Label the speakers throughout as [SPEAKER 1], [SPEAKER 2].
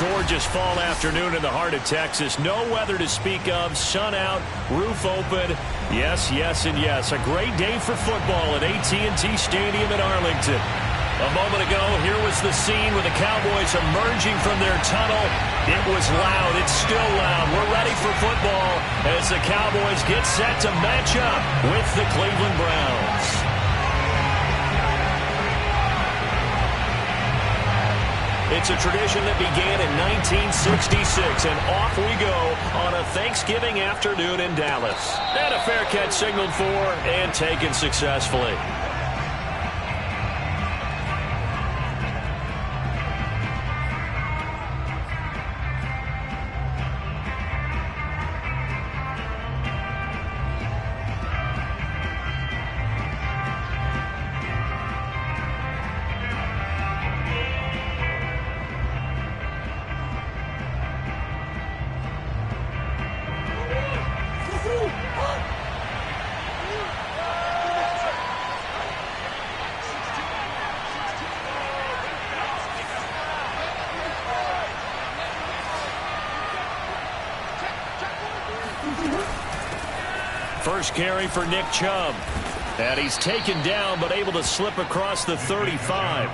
[SPEAKER 1] gorgeous fall afternoon in the heart of Texas. No weather to speak of. Sun out, roof open. Yes, yes, and yes. A great day for football at AT&T Stadium in Arlington. A moment ago, here was the scene with the Cowboys emerging from their tunnel. It was loud. It's still loud. We're ready for football as the Cowboys get set to match up with the Cleveland Browns. It's a tradition that began in 1966, and off we go on a Thanksgiving afternoon in Dallas. And a fair catch signaled for and taken successfully. First carry for Nick Chubb. And he's taken down but able to slip across the 35.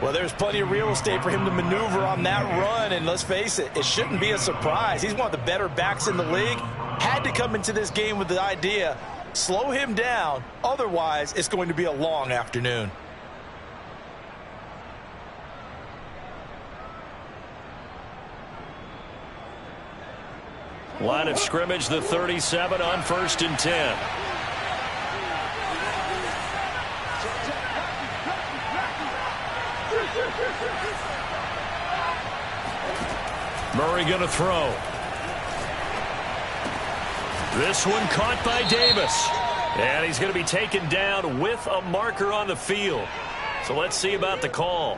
[SPEAKER 2] Well, there's plenty of real estate for him to maneuver on that run. And let's face it, it shouldn't be a surprise. He's one of the better backs in the league. Had to come into this game with the idea, slow him down. Otherwise, it's going to be a long afternoon.
[SPEAKER 1] Line of scrimmage, the 37 on 1st and 10. Murray going to throw. This one caught by Davis. And he's going to be taken down with a marker on the field. So let's see about the call.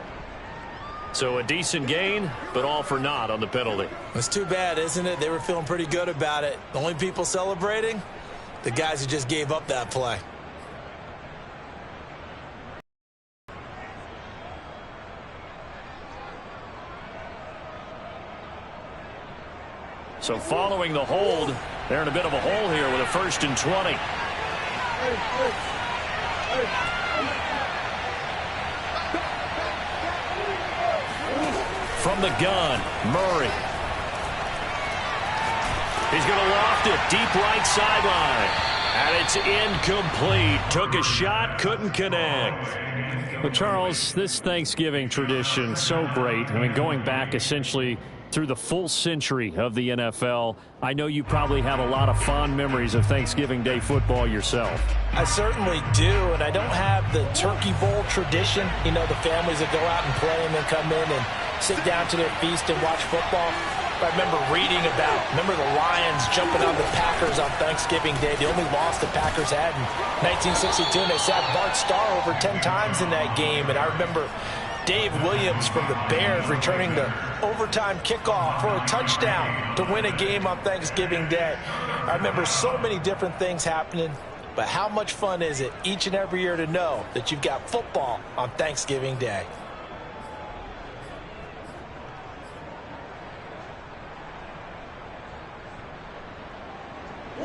[SPEAKER 1] So a decent gain, but all for naught on the penalty.
[SPEAKER 2] It's too bad, isn't it? They were feeling pretty good about it. The only people celebrating, the guys who just gave up that play.
[SPEAKER 1] So following the hold, they're in a bit of a hole here with a 1st and 20. From the gun, Murray. He's going to loft it deep right sideline. And it's incomplete. Took a shot, couldn't connect.
[SPEAKER 3] Well, Charles, this Thanksgiving tradition, so great. I mean, going back essentially through the full century of the NFL, I know you probably have a lot of fond memories of Thanksgiving Day football yourself.
[SPEAKER 2] I certainly do, and I don't have the Turkey Bowl tradition. You know, the families that go out and play and then come in and sit down to their feast and watch football. I remember reading about the Lions jumping on the Packers on Thanksgiving Day. The only loss the Packers had in 1962, and they sacked Bart Starr over 10 times in that game. And I remember Dave Williams from the Bears returning the overtime kickoff for a touchdown to win a game on Thanksgiving Day. I remember so many different things happening, but how much fun is it each and every year to know that you've got football on Thanksgiving Day?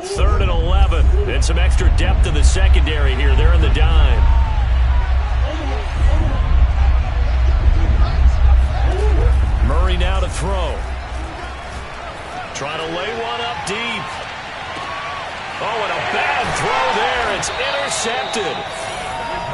[SPEAKER 1] Third and 11. And some extra depth in the secondary here. They're in the dime. Murray now to throw. Trying to lay one up deep. Oh, and a bad throw there. It's intercepted.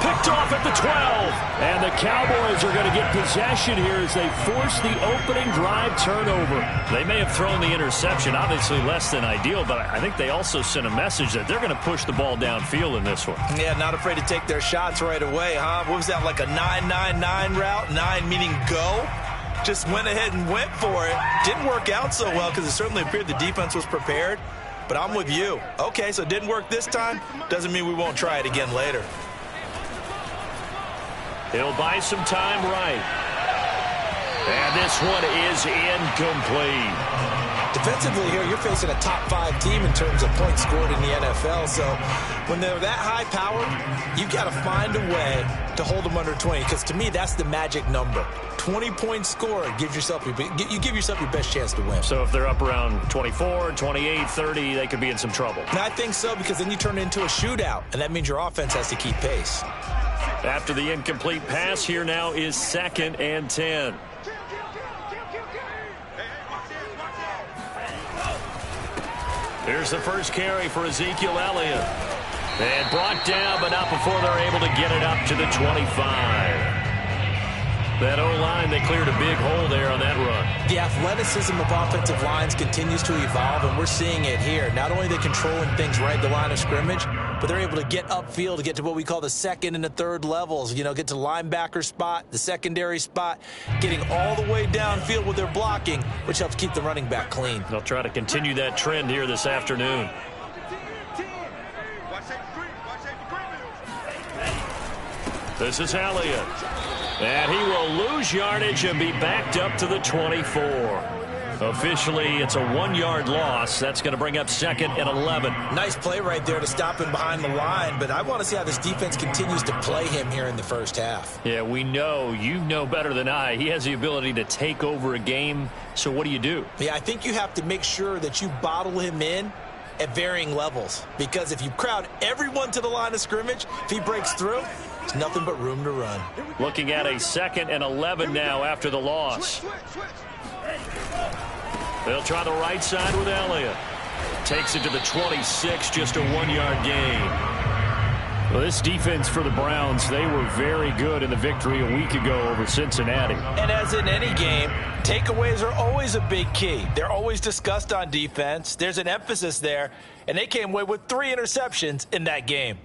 [SPEAKER 1] Picked off at the 12. And the Cowboys are going to get possession here as they force the opening drive turnover. They may have thrown the interception, obviously less than ideal, but I think they also sent a message that they're going to push the ball downfield in this one.
[SPEAKER 2] Yeah, not afraid to take their shots right away, huh? What was that, like a 9-9-9 route? 9 meaning go? Just went ahead and went for it. Didn't work out so well because it certainly appeared the defense was prepared. But I'm with you. Okay, so it didn't work this time. Doesn't mean we won't try it again later.
[SPEAKER 1] He'll buy some time right. And this one is incomplete.
[SPEAKER 2] Defensively here, you're facing a top-5 team in terms of points scored in the NFL. So when they're that high-powered, you've got to find a way to hold them under 20. Because to me, that's the magic number. 20 points scored gives yourself you give yourself your best chance to win.
[SPEAKER 3] So if they're up around 24, 28, 30, they could be in some trouble.
[SPEAKER 2] And I think so, because then you turn it into a shootout, and that means your offense has to keep pace.
[SPEAKER 3] After the incomplete pass, here now is 2nd and 10. Here's the first carry for Ezekiel Elliott. And brought down, but not before they're able to get it up to the 25. That O-line, they cleared a big hole there on that run.
[SPEAKER 2] The athleticism of offensive lines continues to evolve, and we're seeing it here. Not only are they controlling things right at the line of scrimmage, but they're able to get upfield to get to what we call the second and the third levels. You know, get to the linebacker spot, the secondary spot, getting all the way downfield with their blocking, which helps keep the running back clean.
[SPEAKER 3] They'll try to continue that trend here this afternoon. This is Elliott. And he will lose yardage and be backed up to the 24. Officially, it's a 1-yard loss. That's going to bring up 2nd and 11.
[SPEAKER 2] Nice play right there to stop him behind the line, but I want to see how this defense continues to play him here in the first half.
[SPEAKER 3] Yeah, we know. You know better than I. He has the ability to take over a game. So what do you do?
[SPEAKER 2] Yeah, I think you have to make sure that you bottle him in at varying levels, because if you crowd everyone to the line of scrimmage, if he breaks through, there's nothing but room to run.
[SPEAKER 3] Looking at a 2nd and 11 now after the loss. They'll try the right side with Elliott. Takes it to the 26, just a 1-yard gain. Well, this defense for the Browns, they were very good in the victory a week ago over Cincinnati.
[SPEAKER 2] And as in any game, takeaways are always a big key. They're always discussed on defense. There's an emphasis there, and they came away with 3 interceptions in that game.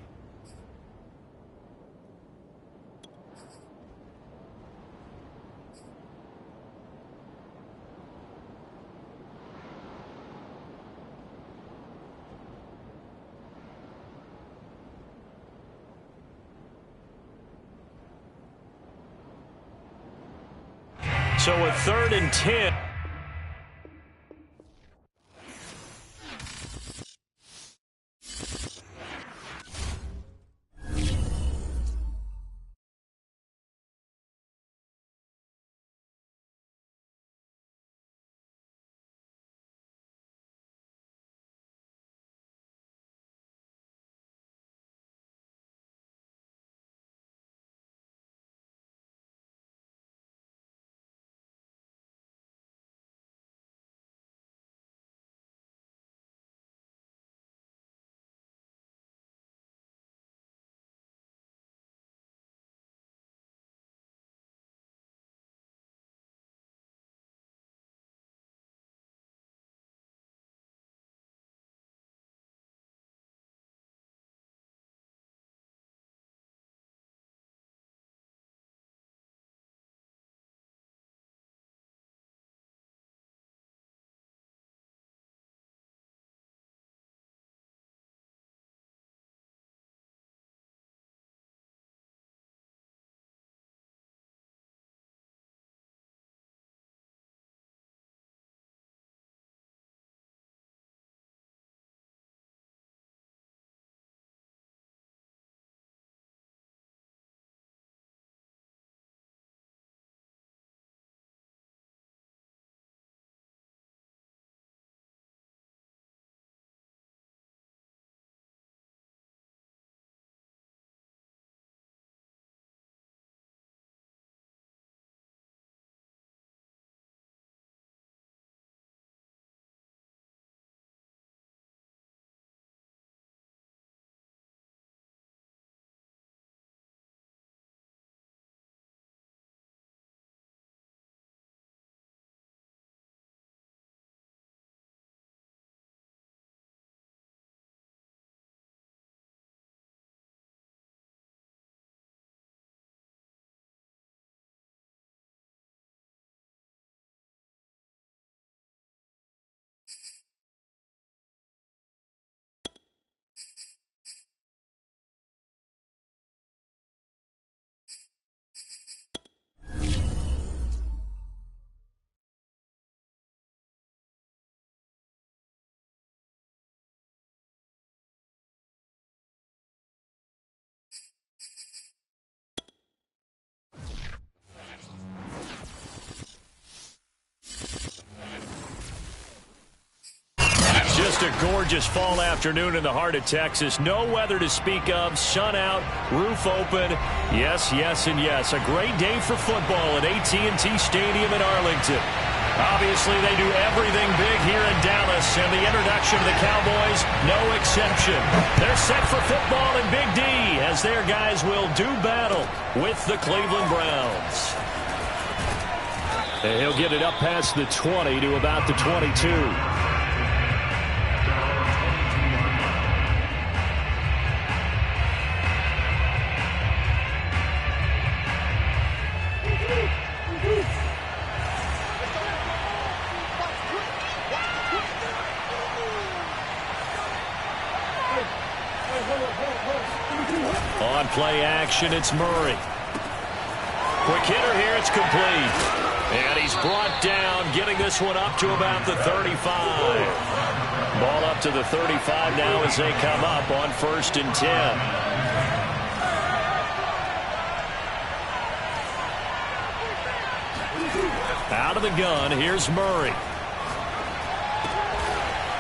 [SPEAKER 3] So a 3rd and 10.
[SPEAKER 1] Just a gorgeous fall afternoon in the heart of Texas. No weather to speak of. Sun out, roof open. Yes, yes, and yes. A great day for football at AT&T Stadium in Arlington. Obviously, they do everything big here in Dallas, and the introduction of the Cowboys, no exception. They're set for football in Big D as their guys will do battle with the Cleveland Browns. And he'll get it up past the 20 to about the 22. On play action, it's Murray. Quick hitter here, it's complete. And he's brought down, getting this one up to about the 35. Ball up to the 35 now as they come up on 1st and 10. Out of the gun, here's Murray.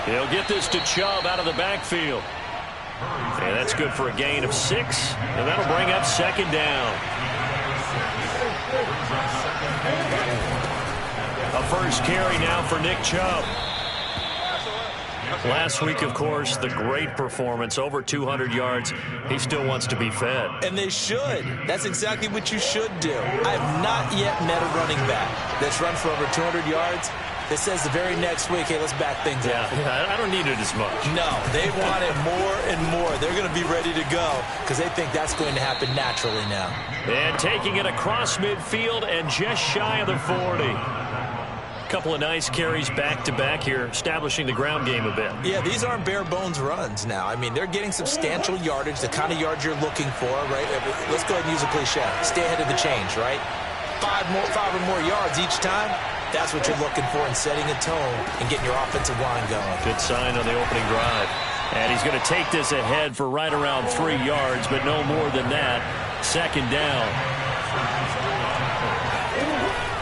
[SPEAKER 1] He'll get this to Chubb out of the backfield. And that's good for a gain of 6. And that'll bring up 2nd down. A first carry now for Nick Chubb. Last week, of course, the great performance, over 200 yards. He still wants to be fed.
[SPEAKER 2] And they should. That's exactly what you should do. I have not yet met a running back that's run for over 200 yards that says the very next week, hey, let's back things up.
[SPEAKER 1] Yeah, I don't need it as much.
[SPEAKER 2] No, they want it more and more. They're going to be ready to go because they think that's going to happen naturally now.
[SPEAKER 1] And taking it across midfield and just shy of the 40. Couple of nice carries back-to-back here, establishing the ground game a bit.
[SPEAKER 2] Yeah, these aren't bare-bones runs now. I mean, they're getting substantial yardage, the kind of yards you're looking for, right? Let's go ahead and use a cliche. Stay ahead of the change, right? 5 or more yards each time. That's what you're looking for in setting a tone and getting your offensive line going.
[SPEAKER 1] Good sign on the opening drive. And he's going to take this ahead for right around 3 yards, but no more than that. 2nd down.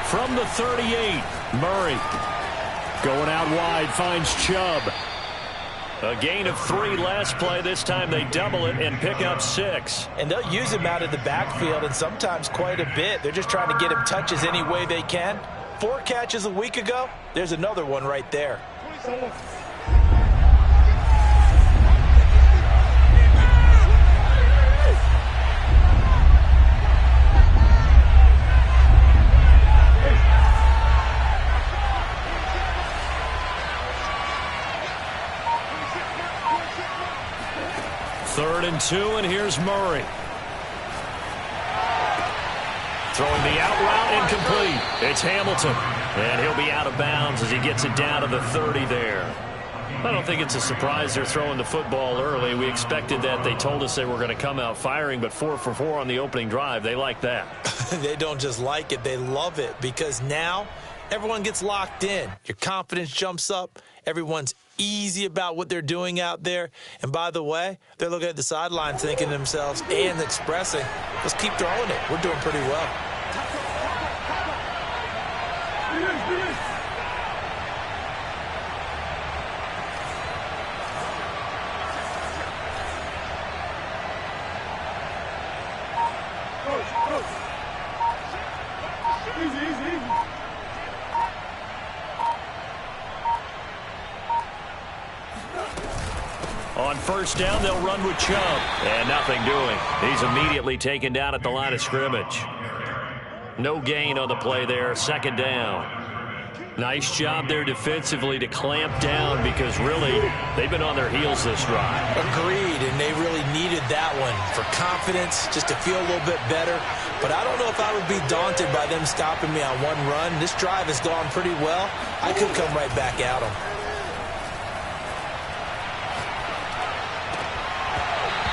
[SPEAKER 1] From the 38, Murray going out wide, finds Chubb. A gain of 3 last play. This time they double it and pick up 6.
[SPEAKER 2] And they'll use him out of the backfield and sometimes quite a bit. They're just trying to get him touches any way they can. 4 catches a week ago. There's another one right there.
[SPEAKER 1] Third and 2, and here's Murray. Throwing the out route, incomplete. It's Hamilton, and he'll be out of bounds as he gets it down to the 30 there. I don't think it's a surprise they're throwing the football early. We expected that. They told us they were going to come out firing, but 4 for 4 on the opening drive. They like that.
[SPEAKER 2] They don't just like it, they love it, because now everyone gets locked in. Your confidence jumps up. Everyone's easy about what they're doing out there. And by the way, they're looking at the sideline thinking to themselves and expressing, let's keep throwing it. We're doing pretty well.
[SPEAKER 1] On 1st down, they'll run with Chubb. And nothing doing. He's immediately taken down at the line of scrimmage. No gain on the play there. 2nd down. Nice job there defensively to clamp down because really they've been on their heels this drive.
[SPEAKER 2] Agreed, and they really needed that one for confidence, just to feel a little bit better. But I don't know if I would be daunted by them stopping me on one run. This drive has gone pretty well. I could come right back at them.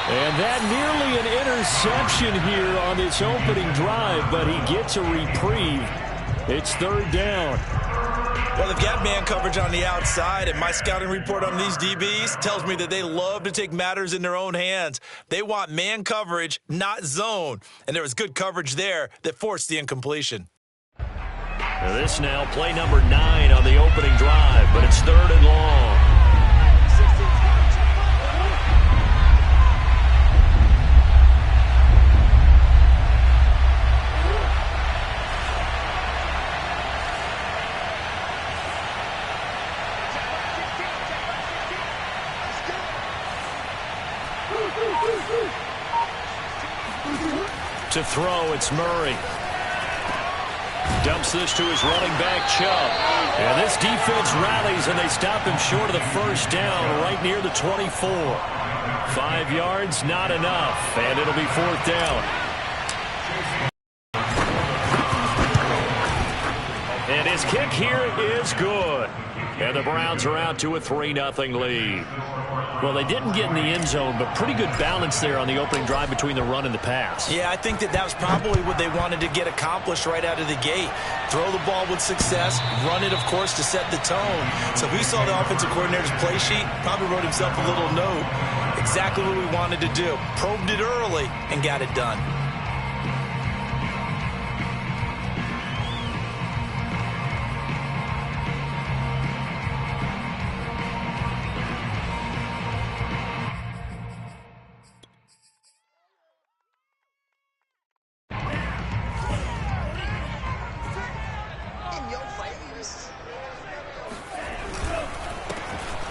[SPEAKER 1] And that nearly an interception here on this opening drive, but he gets a reprieve. It's 3rd down.
[SPEAKER 2] Well, they've got man coverage on the outside, and my scouting report on these DBs tells me that they love to take matters in their own hands. They want man coverage, not zone. And there was good coverage there that forced the incompletion.
[SPEAKER 1] Now this now play number 9 on the opening drive, but it's 3rd and long. To throw, it's Murray. Dumps this to his running back, Chubb. And this defense rallies, and they stop him short of the first down right near the 24. 5 yards, not enough, and it'll be 4th down. And his kick here is good. And the Browns are out to a 3-0 lead.
[SPEAKER 3] Well, they didn't get in the end zone, but pretty good balance there on the opening drive between the run and the pass.
[SPEAKER 2] Yeah, I think that was probably what they wanted to get accomplished right out of the gate. Throw the ball with success, run it, of course, to set the tone. So if we saw the offensive coordinator's play sheet, probably wrote himself a little note. Exactly what we wanted to do. Probed it early and got it done.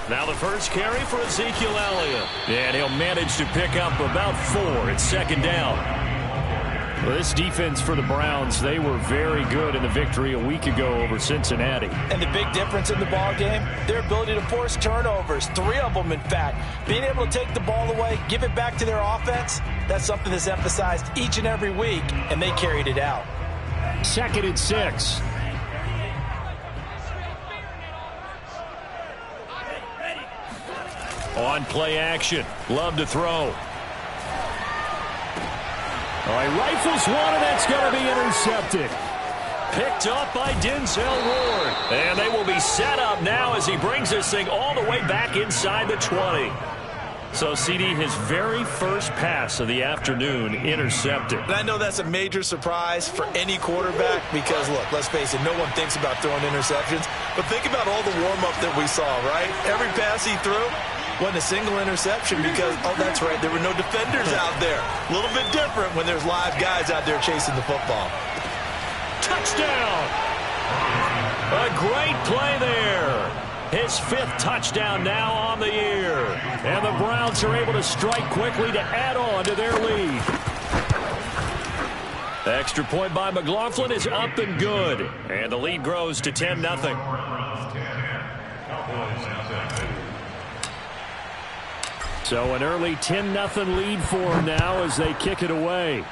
[SPEAKER 1] Now the first carry for Ezekiel Elliott. And he'll manage to pick up about 4. It's 2nd down.
[SPEAKER 3] Well, this defense for the Browns, they were very good in the victory a week ago over Cincinnati.
[SPEAKER 2] And the big difference in the ball game, their ability to force turnovers, 3 of them, in fact. Being able to take the ball away, give it back to their offense, that's something that's emphasized each and every week, and they carried it out.
[SPEAKER 3] 2nd and 6.
[SPEAKER 1] On play action. Love to throw.
[SPEAKER 3] All right, rifles one, and that's going to be intercepted.
[SPEAKER 1] Picked up by Denzel Ward. And they will be set up now as he brings this thing all the way back inside the 20. So, CD, his very first pass of the afternoon intercepted.
[SPEAKER 2] And I know that's a major surprise for any quarterback because, look, let's face it, no one thinks about throwing interceptions. But think about all the warm-up that we saw, right? Every pass he threw wasn't a single interception because, oh, that's right, there were no defenders out there. A little bit different when there's live guys out there chasing the football.
[SPEAKER 1] Touchdown! A great play there. His 5th touchdown now on the year. And the Browns are able to strike quickly to add on to their lead. The extra point by McLaughlin is up and good. And the lead grows to 10-0.
[SPEAKER 3] So an early 10-0 lead for them now as they kick it away.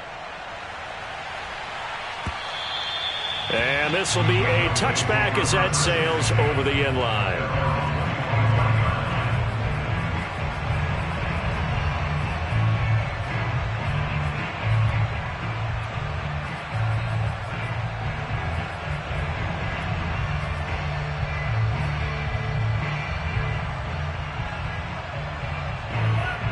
[SPEAKER 1] And this will be a touchback as that sails over the end line.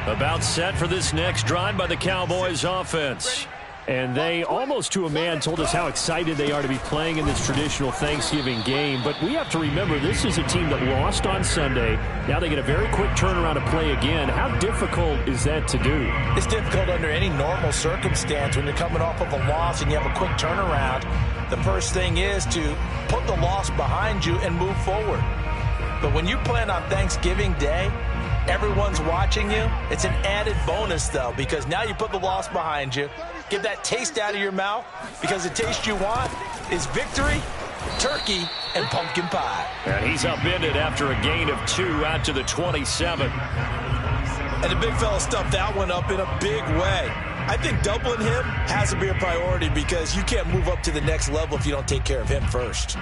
[SPEAKER 1] About set for this next drive by the Cowboys offense.
[SPEAKER 3] And they, almost to a man, told us how excited they are to be playing in this traditional Thanksgiving game. But we have to remember, this is a team that lost on Sunday. Now they get a very quick turnaround to play again. How difficult is that to do?
[SPEAKER 2] It's difficult under any normal circumstance when you're coming off of a loss and you have a quick turnaround. The first thing is to put the loss behind you and move forward. But when you play on Thanksgiving Day, everyone's watching you. It's an added bonus, though, because now you put the loss behind you. Get that taste out of your mouth, because the taste you want is victory, turkey, and pumpkin pie.
[SPEAKER 1] And he's upended after a gain of 2 out to the 27.
[SPEAKER 2] And the big fella stuffed that one up in a big way. I think doubling him has to be a priority because you can't move up to the next level if you don't take care of him first.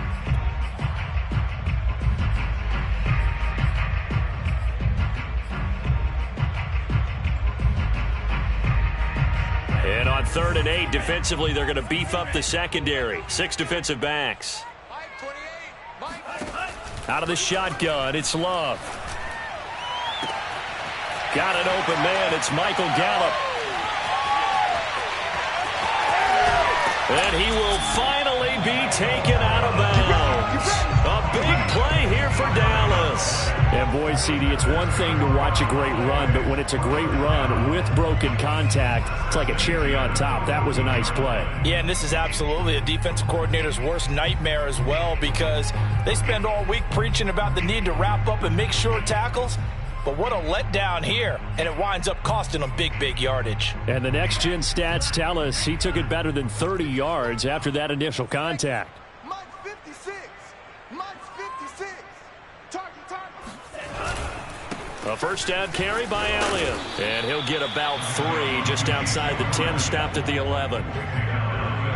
[SPEAKER 1] And on 3rd and 8, defensively, they're going to beef up the secondary. 6 defensive backs. Out of the shotgun, it's Love. Got an open man, it's Michael Gallup. And he will finally be taken out of bounds. A big play here for Dallas.
[SPEAKER 3] And boy, CD, it's one thing to watch a great run, but when it's a great run with broken contact, it's like a cherry on top. That was a nice play.
[SPEAKER 2] Yeah, and this is absolutely a defensive coordinator's worst nightmare as well because they spend all week preaching about the need to wrap up and make sure tackles. but what a letdown here, and it winds up costing them big yardage.
[SPEAKER 3] And the next-gen stats tell us he took it better than 30 yards after that initial contact.
[SPEAKER 4] Mike's 56. Mike's 56. Target.
[SPEAKER 1] A first down carry by Elliott. And he'll get about 3 just outside the 10, stopped at the 11.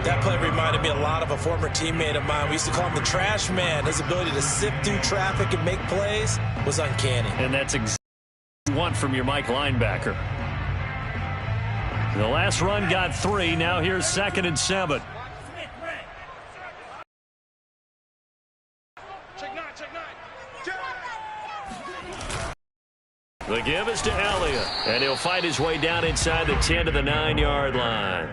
[SPEAKER 2] That play reminded me a lot of a former teammate of mine. We used to call him the trash man. His ability to sift through traffic and make plays was uncanny.
[SPEAKER 3] And that's exactly what you want from your Mike linebacker. The last run got 3. Now here's 2nd and 7. The give is to Elliott, and he'll fight his way down inside the 10 to the 9-yard line.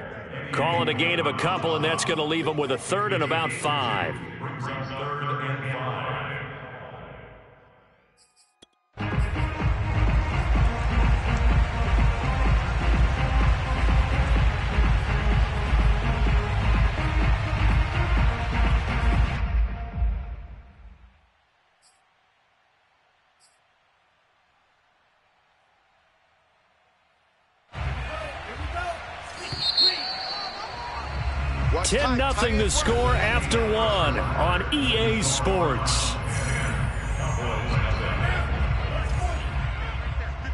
[SPEAKER 3] Calling a gain of a couple, and that's going to leave him with a 3rd and about 5.
[SPEAKER 4] Watch
[SPEAKER 3] 10-0 the score after 1 on EA Sports.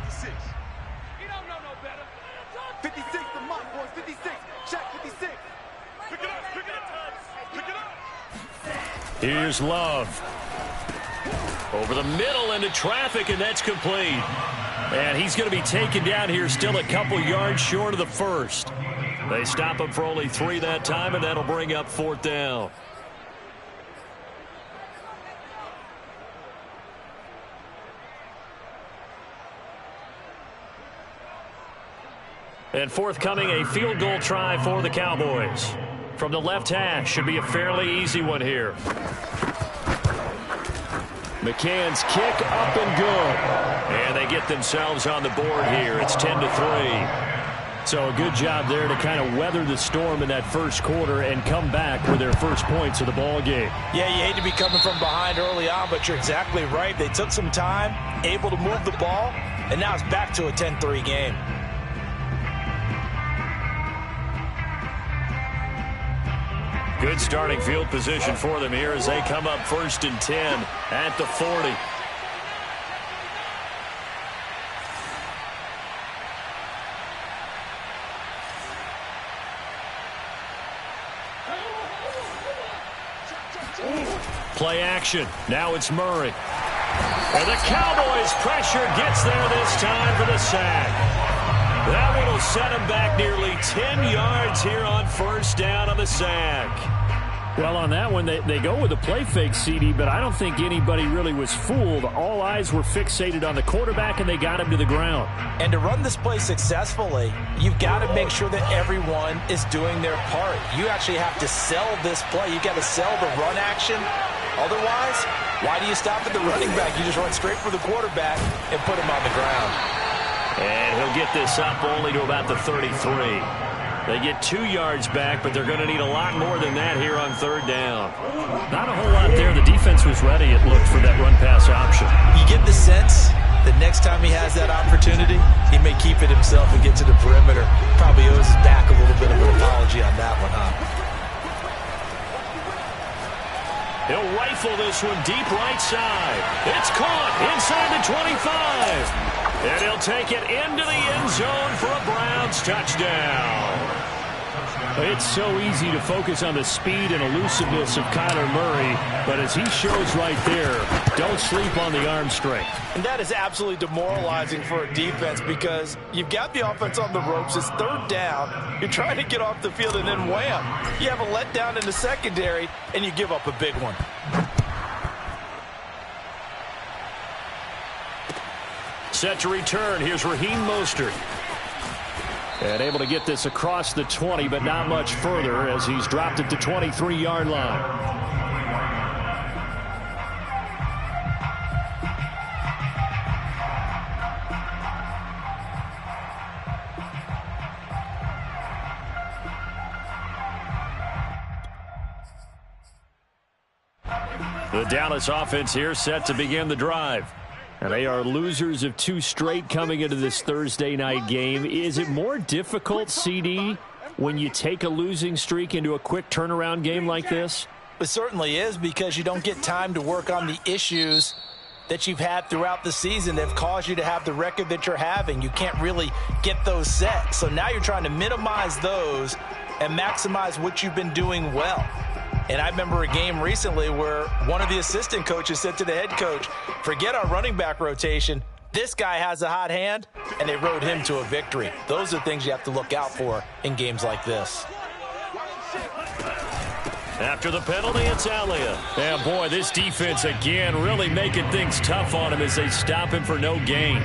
[SPEAKER 4] 56. You don't know no better. 56 to Mike, boys. 56. Check 56. Pick it up. Pick it up.
[SPEAKER 3] Here's Love.
[SPEAKER 1] Over the middle into traffic, and that's complete.
[SPEAKER 3] And he's going to be taken down here still a couple yards short of the first.
[SPEAKER 1] They stop him for only 3 that time, and that'll bring up 4th down.
[SPEAKER 3] And forthcoming, a field goal try for the Cowboys. From the left hash, should be a fairly easy one here. McCann's kick up and good.
[SPEAKER 1] And they get themselves on the board here. It's 10-3.
[SPEAKER 3] So a good job there to kind of weather the storm in that first quarter and come back with their first points of the ball game.
[SPEAKER 2] Yeah, you hate to be coming from behind early on, but you're exactly right. They took some time, able to move the ball, and now it's back to a 10-3 game.
[SPEAKER 1] Good starting field position for them here as they come up 1st and 10 at the 40.
[SPEAKER 3] Play action. Now it's Murray. And the Cowboys' pressure gets there this time for the sack. That one will set him back nearly 10 yards here on 1st down on the sack. Well, on that one, they go with a play fake, CD, but I don't think anybody really was fooled. All eyes were fixated on the quarterback, and they got him to the ground.
[SPEAKER 2] And to run this play successfully, you've got to make sure that everyone is doing their part. You actually have to sell this play. You've got to sell the run action. Otherwise, why do you stop at the running back? You just run straight for the quarterback and put him on the ground.
[SPEAKER 1] And he'll get this up only to about the 33. They get 2 yards back, but they're going to need a lot more than that here on 3rd down.
[SPEAKER 3] Not a whole lot there. The defense was ready, it looked, for that run-pass option.
[SPEAKER 2] You get the sense that next time he has that opportunity, he may keep it himself and get to the perimeter. Probably owes his back a little bit of an apology on that one, huh?
[SPEAKER 1] He'll rifle this one deep right side. It's caught inside the 25. And he'll take it into the end zone for a Browns touchdown.
[SPEAKER 3] It's so easy to focus on the speed and elusiveness of Kyler Murray, but as he shows right there, don't sleep on the arm strength.
[SPEAKER 2] And that is absolutely demoralizing for a defense because you've got the offense on the ropes. It's 3rd down. You're trying to get off the field, and then wham, you have a letdown in the secondary, and you give up a big one.
[SPEAKER 3] Set to return. Here's Raheem Mostert. And able to get this across the 20, but not much further as he's dropped at the 23-yard line. The Dallas offense here set to begin the drive. And they are losers of 2 straight coming into this Thursday night game. Is it more difficult, CD, when you take a losing streak into a quick turnaround game like this?
[SPEAKER 2] It certainly is, because you don't get time to work on the issues that you've had throughout the season that have caused you to have the record that you're having. You can't really get those set. So now you're trying to minimize those and maximize what you've been doing well. And I remember a game recently where one of the assistant coaches said to the head coach, forget our running back rotation. This guy has a hot hand, and they rode him to a victory. Those are things you have to look out for in games like this.
[SPEAKER 1] After the penalty, it's Alia. And boy, this defense again really making things tough on him as they stop him for no gain.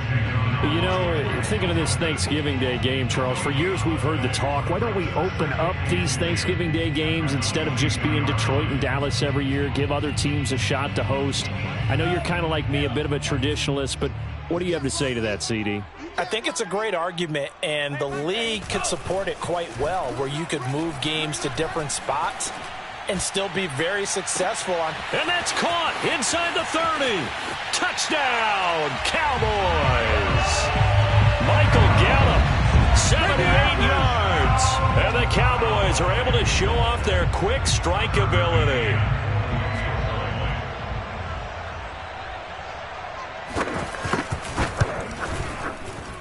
[SPEAKER 3] You know, thinking of this Thanksgiving Day game, Charles, for years we've heard the talk, why don't we open up these Thanksgiving Day games instead of just being Detroit and Dallas every year, give other teams a shot to host? I know you're kind of like me, a bit of a traditionalist, but what do you have to say to that, CD?
[SPEAKER 2] I think it's a great argument, and the league could support it quite well, where you could move games to different spots and still be very successful on.
[SPEAKER 1] And that's caught inside the 30. Touchdown, Cowboys. Michael Gallup, 78 yards. And the Cowboys are able to show off their quick strike ability.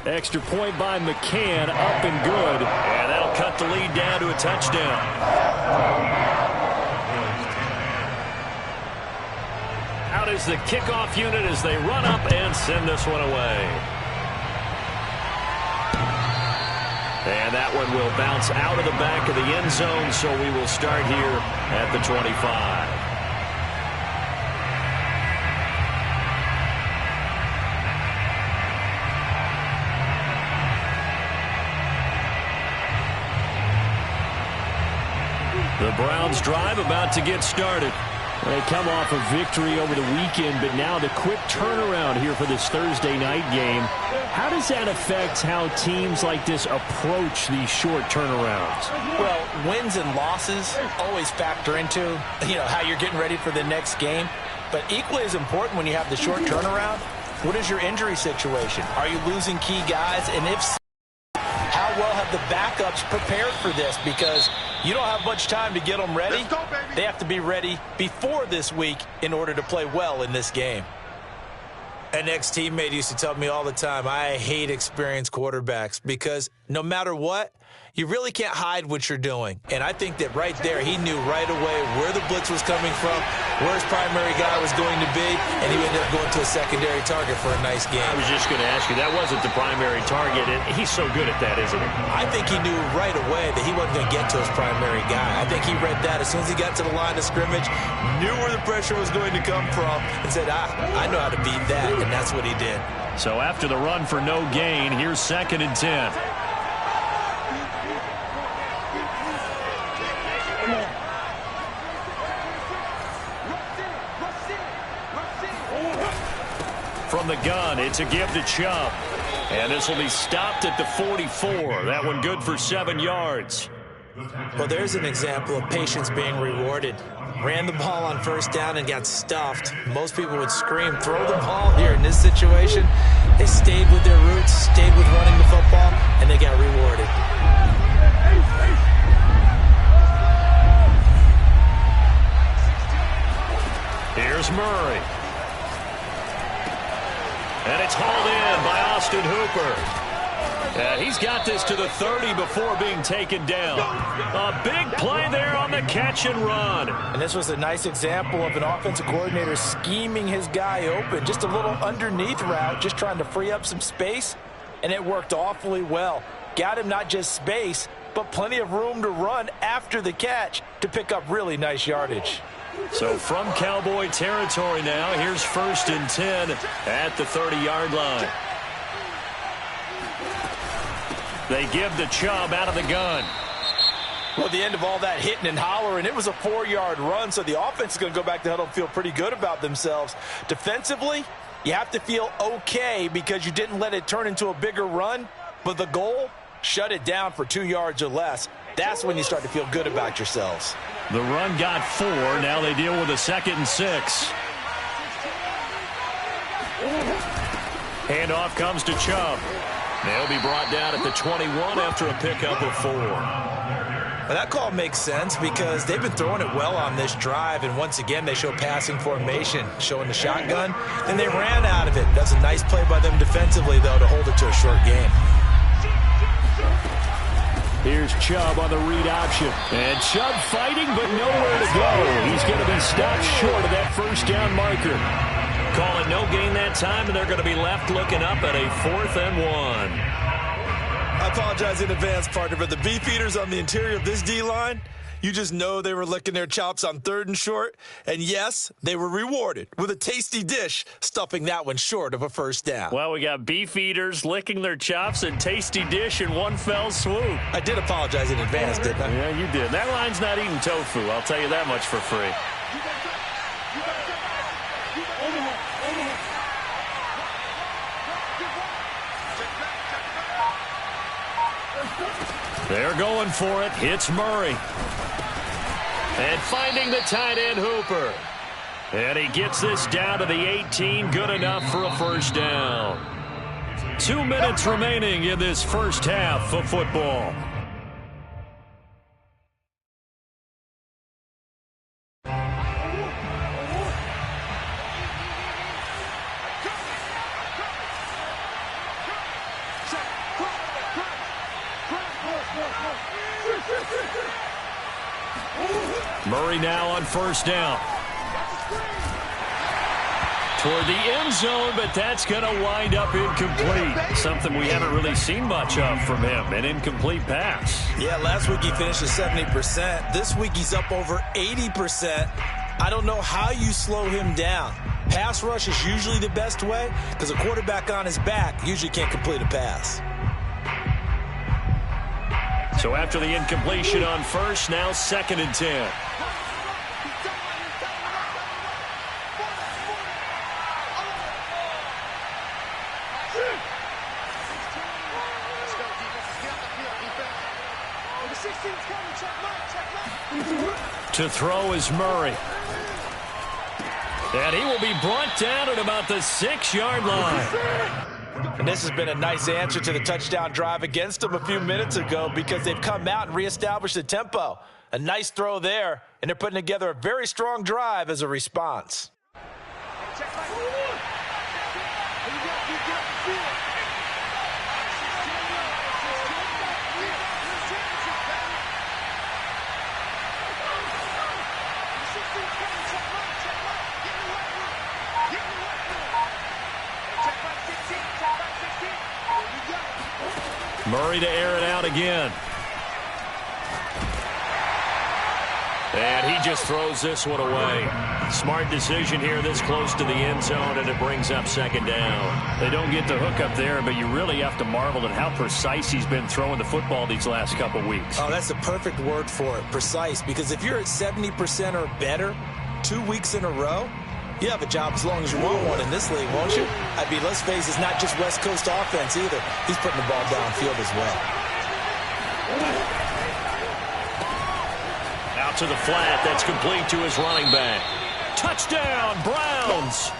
[SPEAKER 3] Extra point by McCann, up and good.
[SPEAKER 1] And that'll cut the lead down to a touchdown. Out is the kickoff unit as they run up and send this one away. And that one will bounce out of the back of the end zone, so we will start here at the 25. The Browns drive about to get started.
[SPEAKER 3] They come off a victory over the weekend, but now the quick turnaround here for this Thursday night game. How does that affect how teams like this approach these short turnarounds?
[SPEAKER 2] Well, wins and losses always factor into, how you're getting ready for the next game. But equally as important when you have the short turnaround, what is your injury situation? Are you losing key guys? And if so, how well have the backups prepared for this? Because you don't have much time to get them ready. They have to be ready before this week in order to play well in this game. An ex-teammate used to tell me all the time, I hate experienced quarterbacks because no matter what, you really can't hide what you're doing. And I think that right there, he knew right away where the blitz was coming from, where his primary guy was going to be, and he ended up going to a secondary target for a nice game.
[SPEAKER 1] I was just going to ask you, that wasn't the primary target, and he's so good at that, isn't he?
[SPEAKER 2] I think he knew right away that he wasn't going to get to his primary guy. I think he read that as soon as he got to the line of scrimmage, knew where the pressure was going to come from, and said, I know how to beat that, and that's what he did.
[SPEAKER 1] So after the run for no gain, here's 2nd and 10. From the gun, it's a give to Chubb. And this will be stopped at the 44. That one good for 7 yards.
[SPEAKER 2] Well, there's an example of patience being rewarded. Ran the ball on 1st down and got stuffed. Most people would scream, throw the ball here. In this situation, they stayed with their roots, stayed with running the football, and they got rewarded.
[SPEAKER 1] Here's Murray. And it's hauled in by Austin Hooper. And he's got this to the 30 before being taken down. A big play there on the catch and run.
[SPEAKER 2] And this was a nice example of an offensive coordinator scheming his guy open. Just a little underneath route, just trying to free up some space. And it worked awfully well. Got him not just space, but plenty of room to run after the catch to pick up really nice yardage.
[SPEAKER 1] So from Cowboy territory now, here's 1st and 10 at the 30-yard line. They give the Chubb out of the gun.
[SPEAKER 2] Well, at the end of all that hitting and hollering, it was a 4-yard run, so the offense is going to go back to huddle and feel pretty good about themselves. Defensively, you have to feel okay because you didn't let it turn into a bigger run, but the goal, shut it down for 2 yards or less. That's when you start to feel good about yourselves.
[SPEAKER 1] The run got 4. Now they deal with a 2nd and 6. Handoff comes to Chubb. They'll be brought down at the 21 after a pickup of 4.
[SPEAKER 2] Well, that call makes sense because they've been throwing it well on this drive, and once again they show passing formation, showing the shotgun, and they ran out of it. That's a nice play by them defensively, though, to hold it to a short game.
[SPEAKER 3] Here's Chubb on the read option. And Chubb fighting, but nowhere to go. He's going to be stopped short of that first down marker.
[SPEAKER 1] Calling no gain that time, and they're going to be left looking up at a 4th and 1.
[SPEAKER 2] I apologize in advance, partner, but the beef eaters on the interior of this D-line, you just know they were licking their chops on 3rd and short. And, yes, they were rewarded with a tasty dish, stuffing that one short of a first down.
[SPEAKER 3] Well, we got beef eaters licking their chops and tasty dish in one fell swoop.
[SPEAKER 2] I did apologize in advance, didn't I?
[SPEAKER 3] Yeah, you did. That line's not eating tofu. I'll tell you that much for free. They're going for it. It's Murray. And finding the tight end Hooper. And he gets this down to the 18. Good enough for a first down. 2 minutes remaining in this first half of football. Murray now on first down. Toward the end zone, but that's going to wind up incomplete. Something we haven't really seen much of from him, an incomplete pass.
[SPEAKER 2] Yeah, last week he finished at 70%. This week he's up over 80%. I don't know how you slow him down. Pass rush is usually the best way because a quarterback on his back usually can't complete a pass.
[SPEAKER 1] So after the incompletion on first, now 2nd and 10. To throw is Murray. And he will be brought down at about the 6-yard line.
[SPEAKER 2] And this has been a nice answer to the touchdown drive against them a few minutes ago because they've come out and reestablished the tempo. A nice throw there, and they're putting together a very strong drive as a response.
[SPEAKER 1] Murray to air it out again. And he just throws this one away. Smart decision here this close to the end zone, and it brings up 2nd down.
[SPEAKER 3] They don't get the hook up there, but you really have to marvel at how precise he's been throwing the football these last couple weeks.
[SPEAKER 2] Oh, that's the perfect word for it, precise, because if you're at 70% or better 2 weeks in a row, you have a job as long as you want one in this league, won't you? I mean, let's face it, it's not just West Coast offense either. He's putting the ball downfield as well.
[SPEAKER 1] Out to the flat. That's complete to his running back. Touchdown, Browns.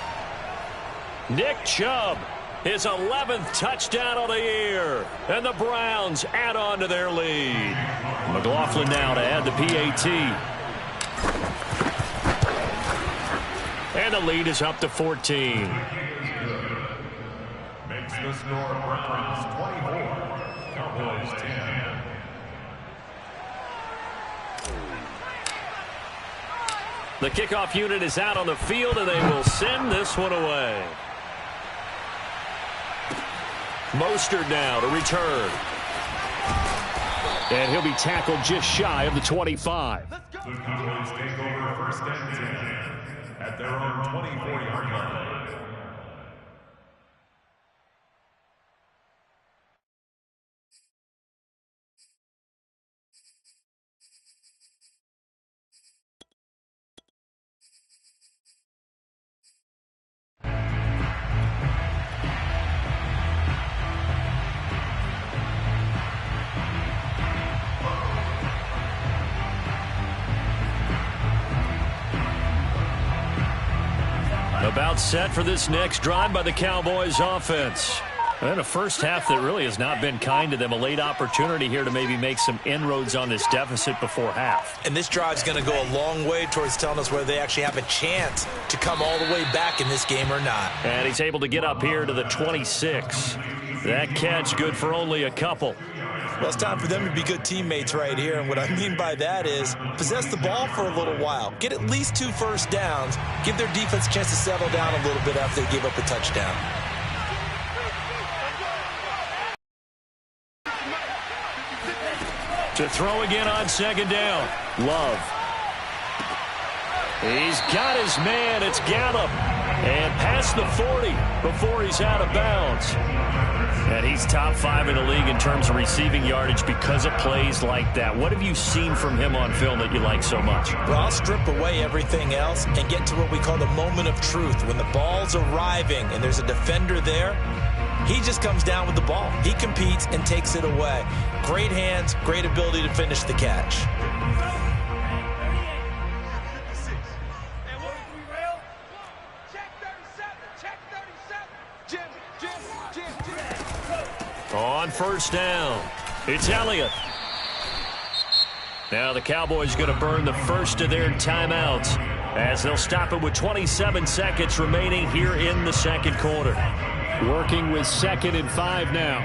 [SPEAKER 1] Nick Chubb, his 11th touchdown of the year. And the Browns add on to their lead. McLaughlin now to add the PAT. And the lead is up to 14.
[SPEAKER 5] Makes the score Browns 24, Cowboys 10.
[SPEAKER 1] The kickoff unit is out on the field, and they will send this one away. Mostert now to return. And he'll be tackled just shy of the 25.
[SPEAKER 5] The Cowboys take over 1st and 10 at their own 24-yard line.
[SPEAKER 3] About set for this next drive by the Cowboys offense. And a first half that really has not been kind to them. A late opportunity here to maybe make some inroads on this deficit before half.
[SPEAKER 2] And this drive's going to go a long way towards telling us whether they actually have a chance to come all the way back in this game or not.
[SPEAKER 3] And he's able to get up here to the 26. That catch good for only a couple.
[SPEAKER 2] Well, it's time for them to be good teammates right here. And what I mean by that is possess the ball for a little while. Get at least 2 first downs. Give their defense a chance to settle down a little bit after they give up a touchdown.
[SPEAKER 3] To throw again on second down. Love. He's got his man. It's Gallup. And past the 40 before he's out of bounds. And he's top 5 in the league in terms of receiving yardage because of plays like that. What have you seen from him on film that you like so much?
[SPEAKER 2] Well, I'll strip away everything else and get to what we call the moment of truth. When the ball's arriving and there's a defender there, he just comes down with the ball. He competes and takes it away. Great hands, great ability to finish the catch.
[SPEAKER 3] On first down, it's Elliott. Now the Cowboys going to burn the first of their timeouts as they'll stop it with 27 seconds remaining here in the second quarter. Working with 2nd and 5 now.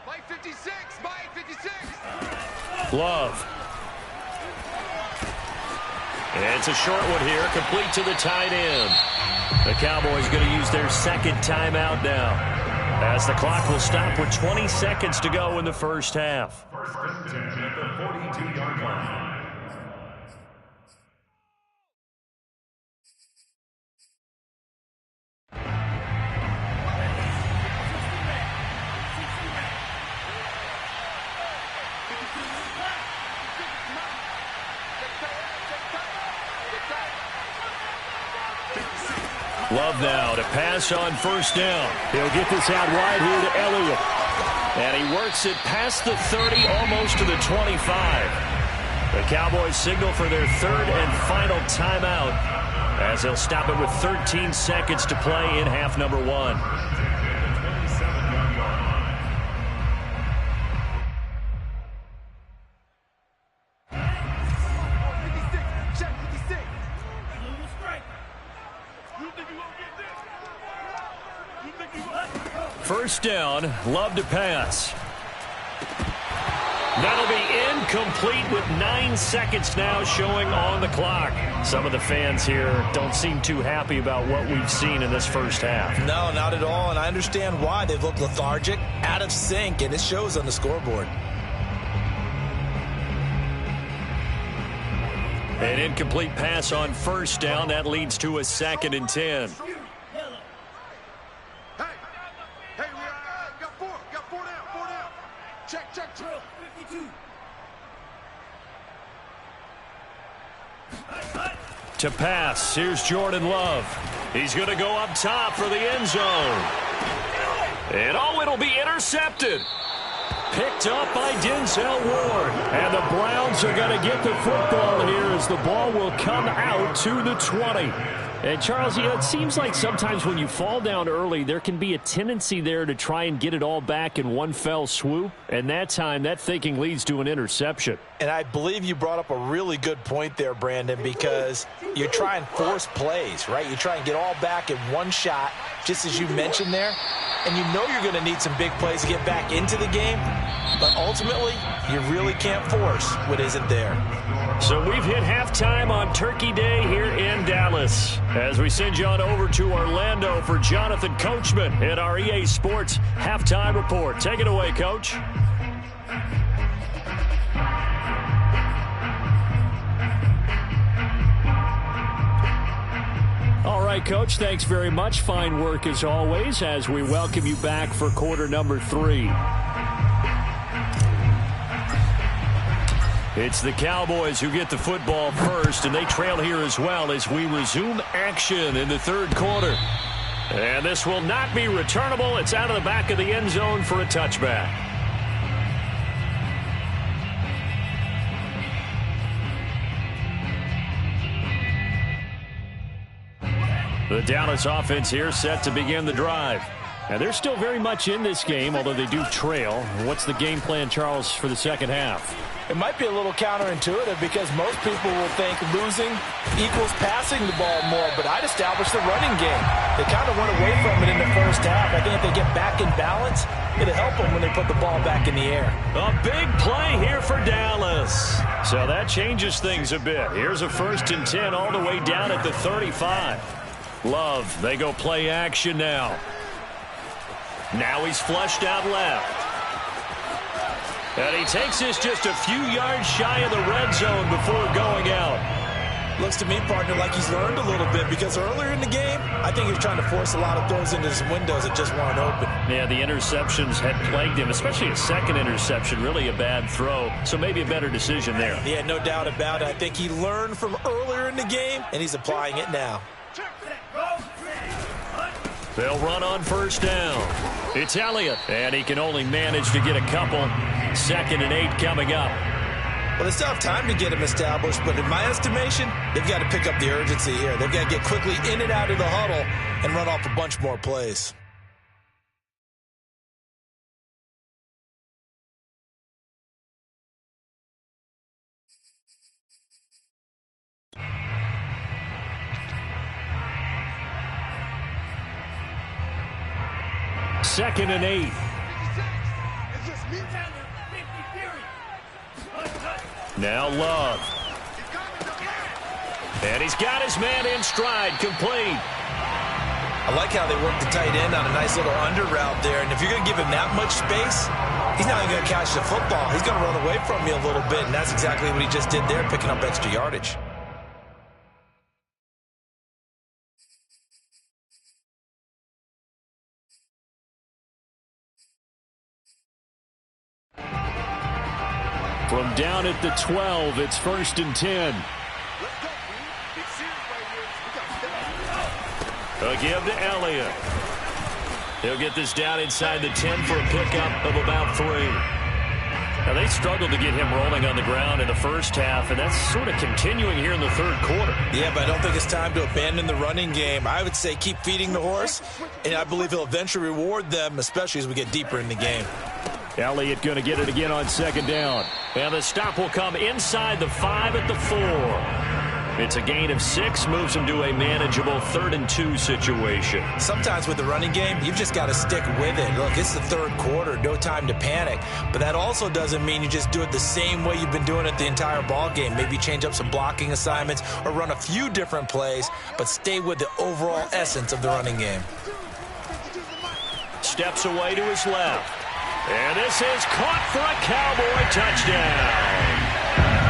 [SPEAKER 4] Mike 56, Mike 56.
[SPEAKER 3] Love. It's a short one here, complete to the tight end. The Cowboys going to use their 2nd timeout now, as the clock will stop with 20 seconds to go in the first half.
[SPEAKER 5] First and 10 at the 42-yard line.
[SPEAKER 3] Love now to pass on first down. He'll get this out wide here to Elliott. And he works it past the 30, almost to the 25. The Cowboys signal for their 3rd and final timeout as they'll stop it with 13 seconds to play in half number 1. First down, Love to pass. That'll be incomplete with 9 seconds now showing on the clock. Some of the fans here don't seem too happy about what we've seen in this first half.
[SPEAKER 2] No, not at all, and I understand why. They've looked lethargic, out of sync, and it shows on the scoreboard.
[SPEAKER 3] An incomplete pass on first down. That leads to a 2nd and 10. To pass, here's Jordan Love. He's going to go up top for the end zone. And it'll be intercepted. Picked up by Denzel Ward. And the Browns are going to get the football here as the ball will come out to the 20. And, Charles, it seems like sometimes when you fall down early, there can be a tendency there to try and get it all back in one fell swoop. And that time, that thinking leads to an interception.
[SPEAKER 2] And I believe you brought up a really good point there, Brandon, because you try and force plays, right? You try and get all back in one shot, just as you mentioned there. And you know you're going to need some big plays to get back into the game. But ultimately, you really can't force what isn't there.
[SPEAKER 3] So we've hit halftime on Turkey Day here in Dallas. As we send you on over to Orlando for Jonathan Coachman at our EA Sports Halftime Report. Take it away, Coach. All right, Coach, thanks very much. Fine work as always as we welcome you back for quarter number 3. It's the Cowboys who get the football first, and they trail here as well as we resume action in the third quarter. And this will not be returnable. It's out of the back of the end zone for a touchback. The Dallas offense here set to begin the drive. Now, they're still very much in this game, although they do trail. What's the game plan, Charles, for the second half?
[SPEAKER 2] It might be a little counterintuitive because most people will think losing equals passing the ball more, but I'd establish the running game. They kind of went away from it in the first half. I think if they get back in balance, it'll help them when they put the ball back in the air.
[SPEAKER 1] A big play here for Dallas.
[SPEAKER 3] So that changes things a bit. Here's a 1st and 10 all the way down at the 35. Love, they go play action now. Now he's flushed out left. And he takes this just a few yards shy of the red zone before going out.
[SPEAKER 2] Looks to me, partner, like he's learned a little bit because earlier in the game, I think he was trying to force a lot of throws into some windows that just weren't open.
[SPEAKER 3] Yeah, the interceptions had plagued him, especially a second interception, really a bad throw. So maybe a better decision there.
[SPEAKER 2] Yeah, no doubt about it. I think he learned from earlier in the game, and he's applying it now.
[SPEAKER 3] They'll run on 1st down. It's Elliott, and he can only manage to get a couple. 2nd and 8 coming up.
[SPEAKER 2] Well, they still have time to get him established, but in my estimation, they've got to pick up the urgency here. They've got to get quickly in and out of the huddle and run off a bunch more plays.
[SPEAKER 3] Second and 8. Now Love. And he's got his man in stride, complete.
[SPEAKER 2] I like how they work the tight end on a nice little under route there. And if you're going to give him that much space, he's not even going to catch the football. He's going to run away from you a little bit, and that's exactly what he just did there, picking up extra yardage.
[SPEAKER 3] From down at the 12, it's 1st and 10. A give to Elliott. He'll get this down inside the 10 for a pickup of about 3. Now, they struggled to get him rolling on the ground in the first half, and that's sort of continuing here in the 3rd quarter.
[SPEAKER 2] Yeah, but I don't think it's time to abandon the running game. I would say keep feeding the horse, and I believe he'll eventually reward them, especially as we get deeper in the game.
[SPEAKER 3] Elliott going to get it again on 2nd down. And the stop will come inside the 5 at the 4. It's a gain of 6, moves him to a manageable 3rd and 2 situation.
[SPEAKER 2] Sometimes with the running game, you've just got to stick with it. Look, it's the 3rd quarter, no time to panic. But that also doesn't mean you just do it the same way you've been doing it the entire ball game. Maybe change up some blocking assignments or run a few different plays, but stay with the overall essence of the running game.
[SPEAKER 3] Steps away to his left. And this is caught for a Cowboy touchdown.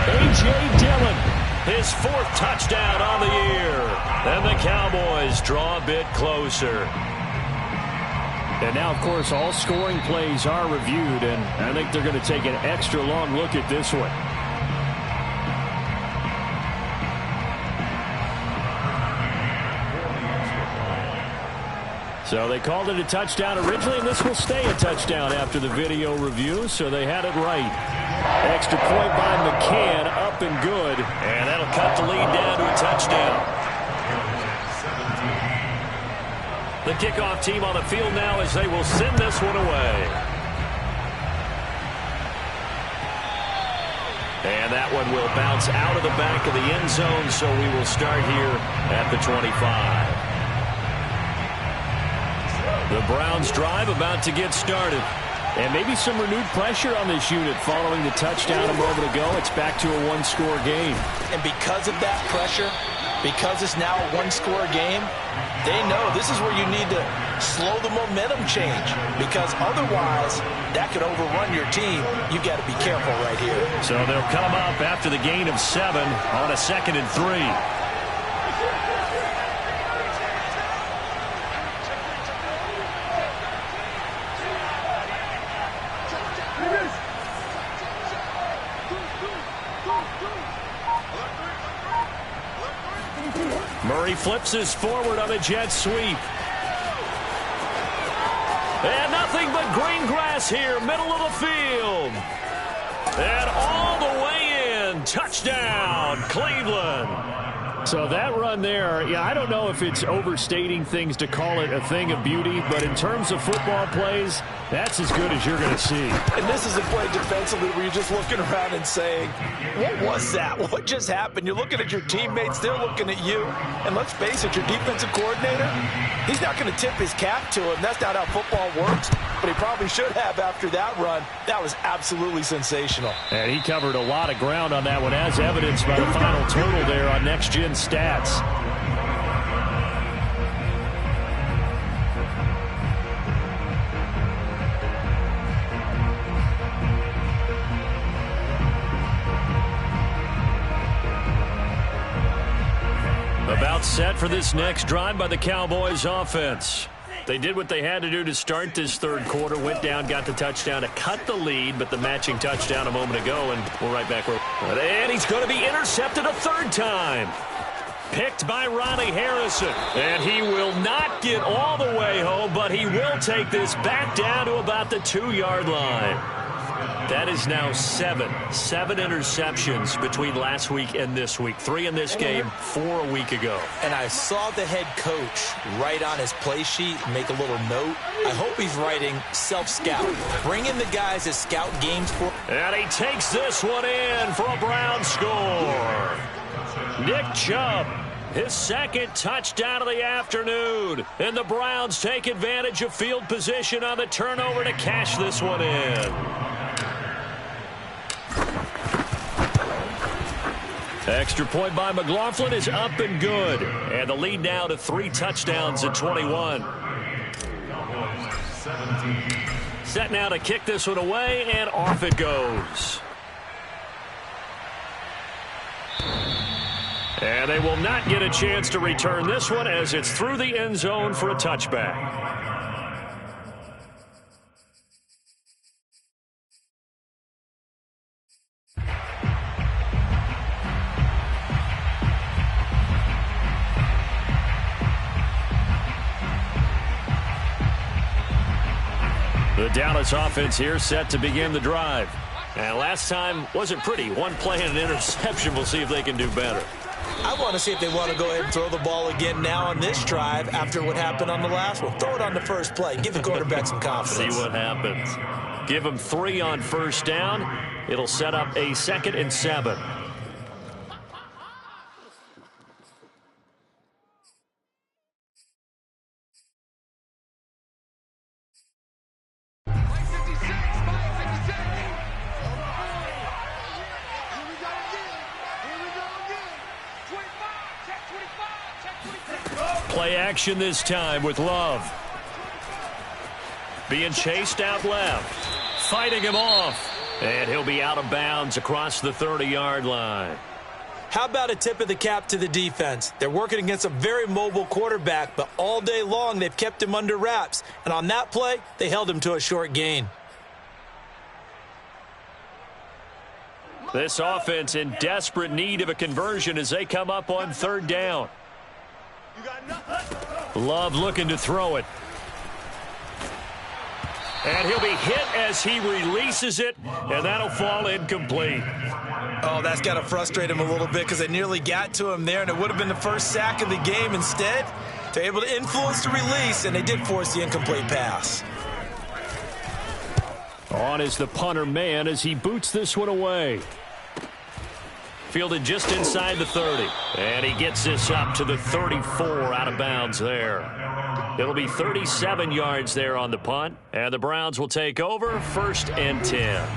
[SPEAKER 3] A.J. Dillon, his 4th touchdown on the year. And the Cowboys draw a bit closer. And now, of course, all scoring plays are reviewed, and I think they're going to take an extra long look at this one. So they called it a touchdown originally, and this will stay a touchdown after the video review, so they had it right. Extra point by McCann, up and good, and that'll cut the lead down to a touchdown. The kickoff team on the field now as they will send this one away. And that one will bounce out of the back of the end zone, so we will start here at the 25. The Browns drive about to get started. And maybe some renewed pressure on this unit following the touchdown a moment ago. It's back to a 1-score game.
[SPEAKER 2] And because of that pressure, because it's now a 1-score game, they know this is where you need to slow the momentum change. Because otherwise, that could overrun your team. You've got to be careful right here.
[SPEAKER 3] So they'll come up after the gain of 7 on a 2nd and 3. Murray flips this forward on a jet sweep. And nothing but green grass here, middle of the field. And all the way in. Touchdown, Cleveland. So that run there, yeah, I don't know if it's overstating things to call it a thing of beauty, but in terms of football plays, that's as good as you're going to see.
[SPEAKER 2] And this is a play defensively where you're just looking around and saying, what was that? What just happened? You're looking at your teammates, they're looking at you. And let's face it, your defensive coordinator, he's not going to tip his cap to him. That's not how football works, but he probably should have after that run. That was absolutely sensational.
[SPEAKER 3] And he covered a lot of ground on that one, as evidenced by the final total there on Next Gen Stats. About set for this next drive by the Cowboys offense. They did what they had to do to start this third quarter, went down, got the touchdown to cut the lead, but the matching touchdown a moment ago, and we're right back where. And he's going to be intercepted a third time. Picked by Ronnie Harrison. And he will not get all the way home, but he will take this back down to about the 2-yard line. That is now seven interceptions between last week and this week. 3 in this game, 4 a week ago.
[SPEAKER 2] And I saw the head coach write on his play sheet, make a little note. I hope he's writing self-scout. Bring in the guys that scout games for.
[SPEAKER 3] And he takes this one in for a Brown score. Nick Chubb, his second touchdown of the afternoon. And the Browns take advantage of field position on the turnover to cash this one in. Extra point by McLaughlin is up and good. And the lead now to 3 touchdowns at 21. Set now to kick this one away, and off it goes. And they will not get a chance to return this one as it's through the end zone for a touchback. The Dallas offense here set to begin the drive. And last time wasn't pretty. One play and an interception. We'll see if they can do better.
[SPEAKER 2] I want to see if they want to go ahead and throw the ball again now on this drive after what happened on the last one. Throw it on the first play. Give the quarterback some confidence.
[SPEAKER 3] See what happens. Give them 3 on first down. It'll set up a 2nd and 7. Play action this time with Love. Being chased out left. Fighting him off. And he'll be out of bounds across the 30-yard line.
[SPEAKER 2] How about a tip of the cap to the defense? They're working against a very mobile quarterback, but all day long they've kept him under wraps. And on that play, they held him to a short gain.
[SPEAKER 3] This offense in desperate need of a conversion as they come up on 3rd down. Love looking to throw it. And he'll be hit as he releases it, and that'll fall incomplete.
[SPEAKER 2] Oh, that's got to frustrate him a little bit because they nearly got to him there, and it would have been the first sack of the game. Instead, they're able to influence the release, and they did force the incomplete pass.
[SPEAKER 3] On is the punter man as he boots this one away. Fielded just inside the 30. And he gets this up to the 34 out of bounds there. It'll be 37 yards there on the punt. And the Browns will take over 1st and 10.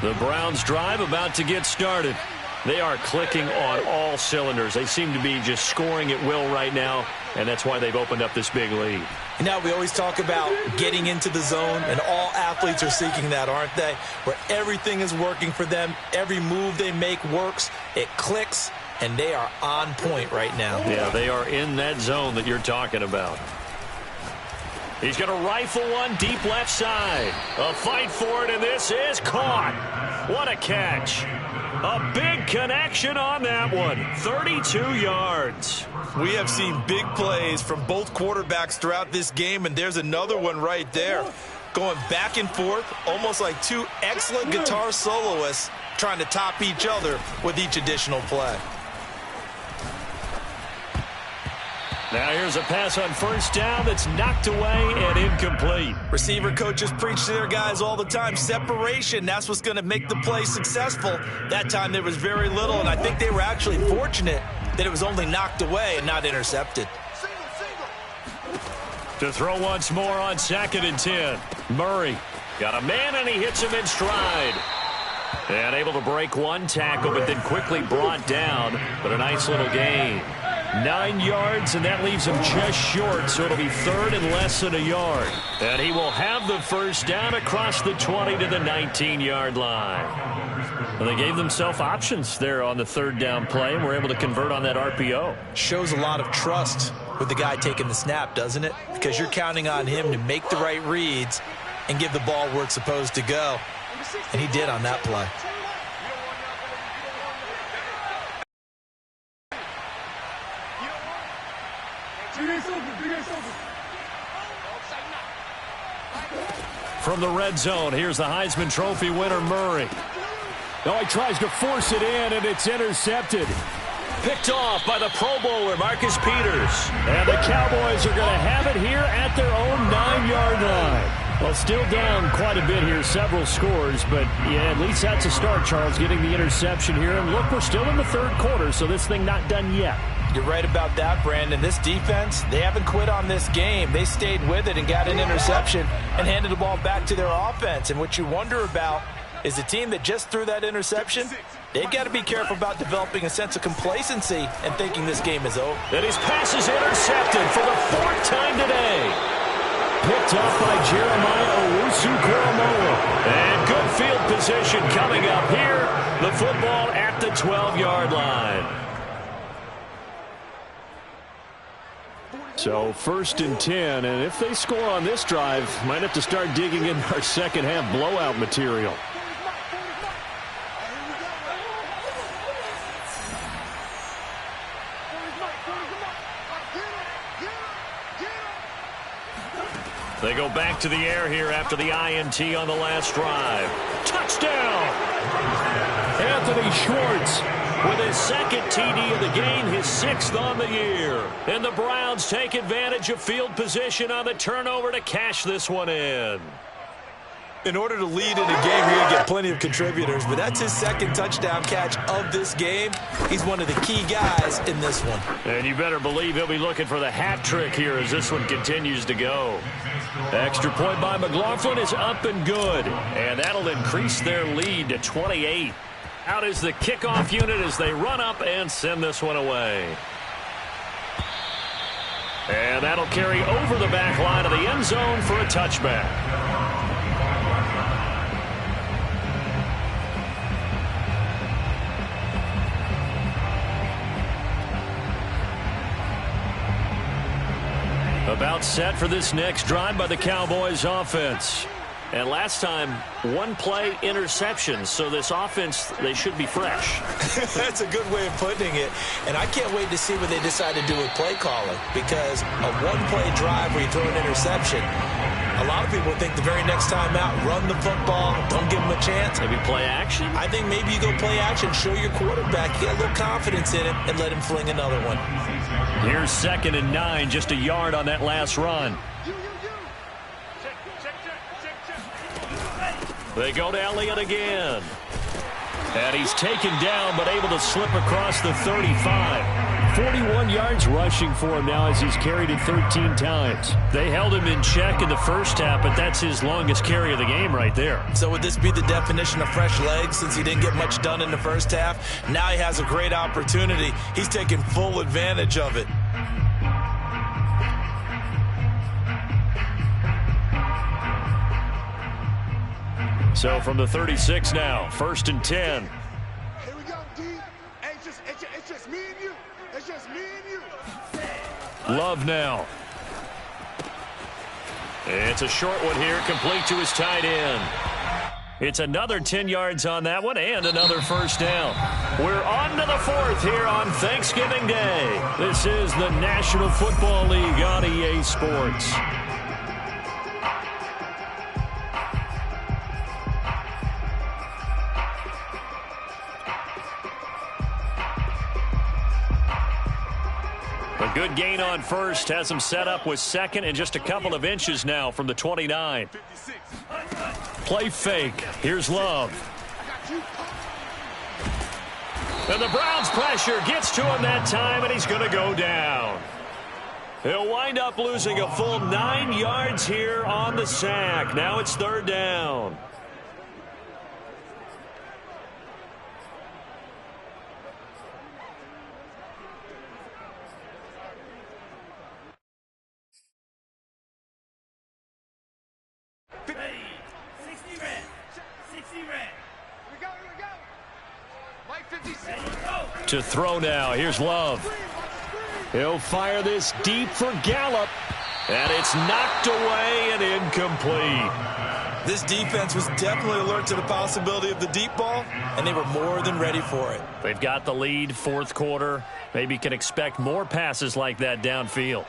[SPEAKER 3] The Browns drive about to get started. They are clicking on all cylinders. They seem to be just scoring at will right now, and that's why they've opened up this big lead.
[SPEAKER 2] You know, we always talk about getting into the zone, and all athletes are seeking that, aren't they? Where everything is working for them. Every move they make works. It clicks, and they are on point right now.
[SPEAKER 3] Yeah, they are in that zone that you're talking about. He's going to rifle one deep left side. A fight for it, and this is caught. What a catch. A big connection on that one. 32 yards.
[SPEAKER 2] We have seen big plays from both quarterbacks throughout this game, and there's another one right there. Going back and forth, almost like 2 excellent guitar soloists trying to top each other with each additional play.
[SPEAKER 1] Now here's a pass on first down that's knocked away and incomplete.
[SPEAKER 2] Receiver coaches preach to their guys all the time. Separation, that's what's going to make the play successful. That time there was very little, and I think they were actually fortunate that it was only knocked away and not intercepted.
[SPEAKER 1] To throw once more on 2nd and 10. Murray got a man, and he hits him in stride. And able to break one tackle, but then quickly brought down. But a nice little gain. 9 yards, and that leaves him just short, so it'll be 3rd and less than a yard. And he will have the first down across the 20 to the 19-yard line. Well, they gave themselves options there on the 3rd down play, and were able to convert on that RPO.
[SPEAKER 2] Shows a lot of trust with the guy taking the snap, doesn't it? Because you're counting on him to make the right reads and give the ball where it's supposed to go. And he did on that play.
[SPEAKER 1] From the red zone, here's the Heisman Trophy winner, Murray.
[SPEAKER 3] Oh, he tries to force it in, and it's intercepted.
[SPEAKER 1] Picked off by the Pro Bowler, Marcus Peters.
[SPEAKER 3] And the Cowboys are going to have it here at their own 9-yard line. Well, still down quite a bit here, several scores, but yeah, at least that's a start, Charles, getting the interception here. And look, we're still in the 3rd quarter, so this thing not done yet.
[SPEAKER 2] You're right about that, Brandon. This defense, they haven't quit on this game. They stayed with it and got an interception and handed the ball back to their offense. And what you wonder about is the team that just threw that interception, they've got to be careful about developing a sense of complacency and thinking this game is over.
[SPEAKER 1] And his pass is intercepted for the 4th time today. Picked up by Jeremiah Owusu-Koramoah. And good field position coming up here. The football at the 12-yard line.
[SPEAKER 3] So 1st and 10, and if they score on this drive, might have to start digging in our second half blowout material.
[SPEAKER 1] They go back to the air here after the INT on the last drive. Touchdown! Anthony Schwartz with his 2nd TD of the game, his 6th on the year. And the Browns take advantage of field position on the turnover to cash this one in.
[SPEAKER 2] In order to lead in a game, you're going to get plenty of contributors, but that's his 2nd touchdown catch of this game. He's one of the key guys in this one.
[SPEAKER 1] And you better believe he'll be looking for the hat trick here as this one continues to go. Extra point by McLaughlin is up and good, and that'll increase their lead to 28. Out is the kickoff unit as they run up and send this one away. And that'll carry over the back line of the end zone for a touchback. About set for this next drive by the Cowboys offense. And last time, 1-play interception. So this offense, they should be fresh.
[SPEAKER 2] That's a good way of putting it. And I can't wait to see what they decide to do with play calling. Because a 1-play drive where you throw an interception, a lot of people think the very next time out, run the football, don't give them a chance.
[SPEAKER 1] Maybe play action?
[SPEAKER 2] I think maybe you go play action, show your quarterback, get a little confidence in him, and let him fling another one.
[SPEAKER 1] Here's 2nd and 9, just a yard on that last run. They go to Elliott again. And he's taken down, but able to slip across the 35.
[SPEAKER 3] 41 yards rushing for him now as he's carried it 13 times.
[SPEAKER 1] They held him in check in the first half, but that's his longest carry of the game right there.
[SPEAKER 2] So would this be the definition of fresh legs since he didn't get much done in the first half? Now he has a great opportunity. He's taking full advantage of it.
[SPEAKER 1] So from the 36 now, 1st and 10.
[SPEAKER 4] Here we go, D. Hey, it's just me and you. It's just me and you.
[SPEAKER 1] Love now. It's a short one here, complete to his tight end. It's another 10 yards on that one and another first down. We're on to the 4th here on Thanksgiving Day. This is the National Football League on EA Sports. The
[SPEAKER 3] A good gain on first. Has him set up with second and just a couple of inches now from the 29. Play fake. Here's Love. And the Browns pressure gets to him that time, and he's going to go down. He'll wind up losing a full 9 yards here on the sack. Now it's 3rd down. To throw now. Here's Love. He'll fire this deep for Gallup. And it's knocked away and incomplete.
[SPEAKER 2] This defense was definitely alert to the possibility of the deep ball, and they were more than ready for it.
[SPEAKER 3] They've got the lead, 4th quarter. Maybe can expect more passes like that downfield.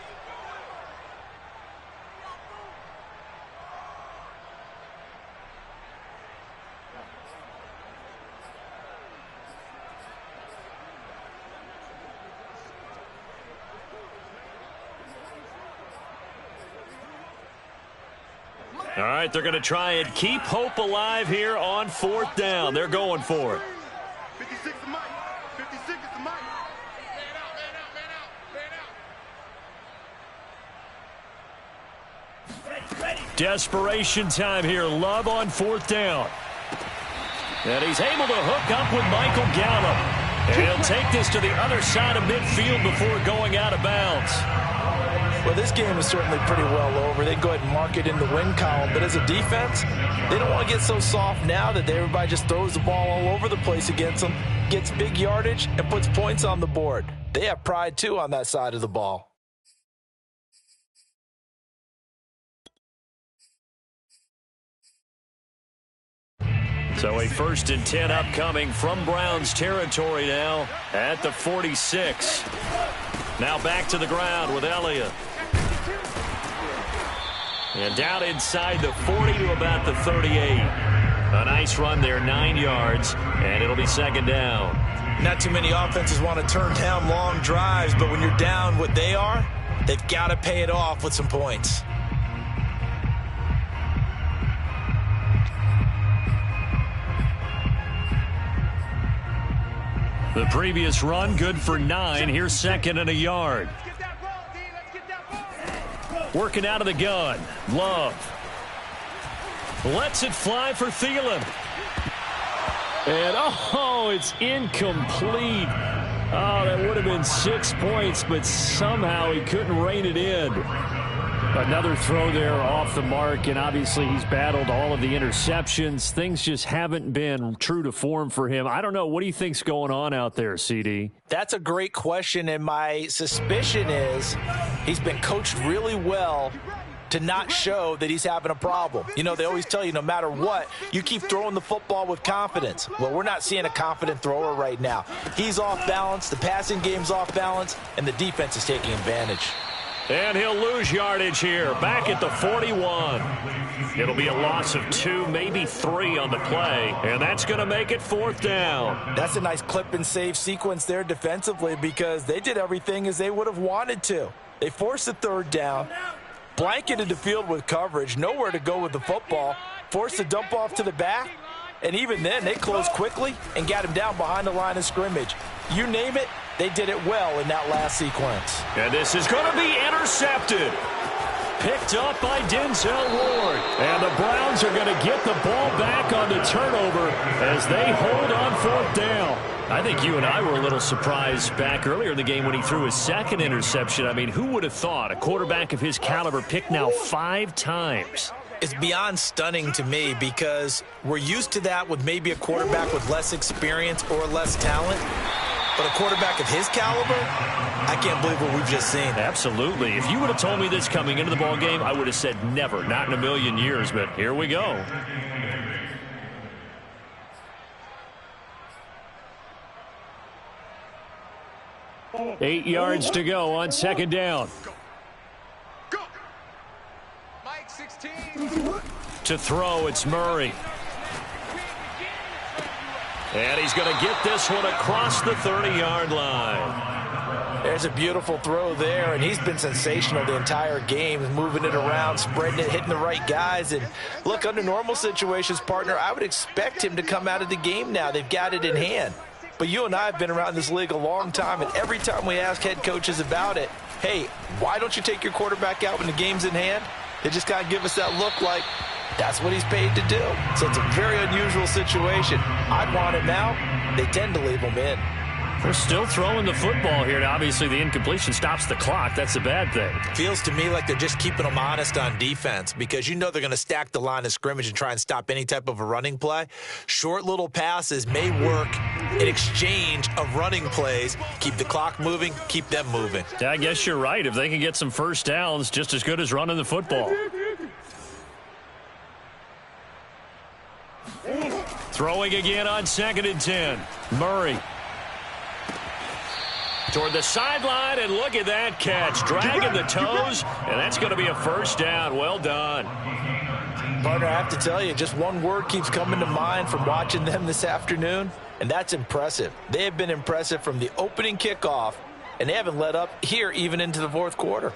[SPEAKER 3] All right, they're going to try and keep hope alive here on 4th down. They're going for it.
[SPEAKER 4] 56 is Mike. 56 is Mike. Man out.
[SPEAKER 3] Desperation time here. Love on 4th down. And he's able to hook up with Michael Gallup. And he'll take this to the other side of midfield before going out of bounds.
[SPEAKER 2] Well, this game is certainly pretty well over. They go ahead and mark it in the win column. But as a defense, they don't want to get so soft now that everybody just throws the ball all over the place against them, gets big yardage, and puts points on the board. They have pride, too, on that side of the ball.
[SPEAKER 3] So a 1st and 10 upcoming from Browns territory now at the 46. Now back to the ground with Elliott. And down inside the 40 to about the 38. A nice run there, 9 yards, and it'll be 2nd down.
[SPEAKER 2] Not too many offenses want to turn down long drives, but when you're down what they are, they've got to pay it off with some points.
[SPEAKER 3] The previous run, good for 9. Here's 2nd and a yard. Working out of the gun. Love. Lets it fly for Thielen. And, it's incomplete. Oh, that would have been 6 points, but somehow he couldn't rein it in. Another throw there off the mark, and obviously he's battled all of the interceptions. Things just haven't been true to form for him. I don't know. What do you think's going on out there, CD?
[SPEAKER 2] That's a great question, and my suspicion is he's been coached really well to not show that he's having a problem. You know, they always tell you no matter what, you keep throwing the football with confidence. Well, we're not seeing a confident thrower right now. He's off balance, the passing game's off balance, and the defense is taking advantage.
[SPEAKER 3] And he'll lose yardage here, back at the 41. It'll be a loss of 2, maybe 3 on the play, and that's going to make it 4th down.
[SPEAKER 2] That's a nice clip and save sequence there defensively because they did everything as they would have wanted to. They forced the 3rd down, blanketed the field with coverage, nowhere to go with the football, forced the dump off to the back, and even then they closed quickly and got him down behind the line of scrimmage. You name it, they did it well in that last sequence.
[SPEAKER 3] And this is going to be intercepted. Picked up by Denzel Ward. And the Browns are going to get the ball back on the turnover as they hold on 4th down. I think you and I were a little surprised back earlier in the game when he threw his 2nd interception. I mean, who would have thought a quarterback of his caliber picked now 5 times?
[SPEAKER 2] It's beyond stunning to me because we're used to that with maybe a quarterback with less experience or less talent. But a quarterback of his caliber, I can't believe what we've just seen.
[SPEAKER 3] Absolutely. If you would have told me this coming into the ball game, I would have said never, not in a million years. But here we go.
[SPEAKER 4] Go.
[SPEAKER 3] 8 yards to go on 2nd down.
[SPEAKER 4] Go. Mike 16.
[SPEAKER 3] To throw, it's Murray. And he's going to get this one across the 30-yard line.
[SPEAKER 2] There's a beautiful throw there, and he's been sensational the entire game, moving it around, spreading it, hitting the right guys. And look, under normal situations, partner, I would expect him to come out of the game now. They've got it in hand. But you and I have been around this league a long time, and every time we ask head coaches about it, hey, why don't you take your quarterback out when the game's in hand? They just kind of give us that look like that's what he's paid to do. So it's a very unusual situation. I'd want him out. They tend to leave him in.
[SPEAKER 3] They're still throwing the football here, and obviously the incompletion stops the clock. That's a bad thing.
[SPEAKER 2] Feels to me like they're just keeping them honest on defense, because you know they're going to stack the line of scrimmage and try and stop any type of a running play. Short little passes may work in exchange of running plays. Keep the clock moving, keep them moving.
[SPEAKER 3] Yeah, I guess you're right. If they can get some first downs, just as good as running the football. Throwing again on 2nd and 10. Murray. Toward the sideline, and look at that catch. Dragging the toes, and that's going to be a first down. Well done.
[SPEAKER 2] Partner, I have to tell you, just one word keeps coming to mind from watching them this afternoon, and that's impressive. They have been impressive from the opening kickoff, and they haven't let up here even into the fourth quarter.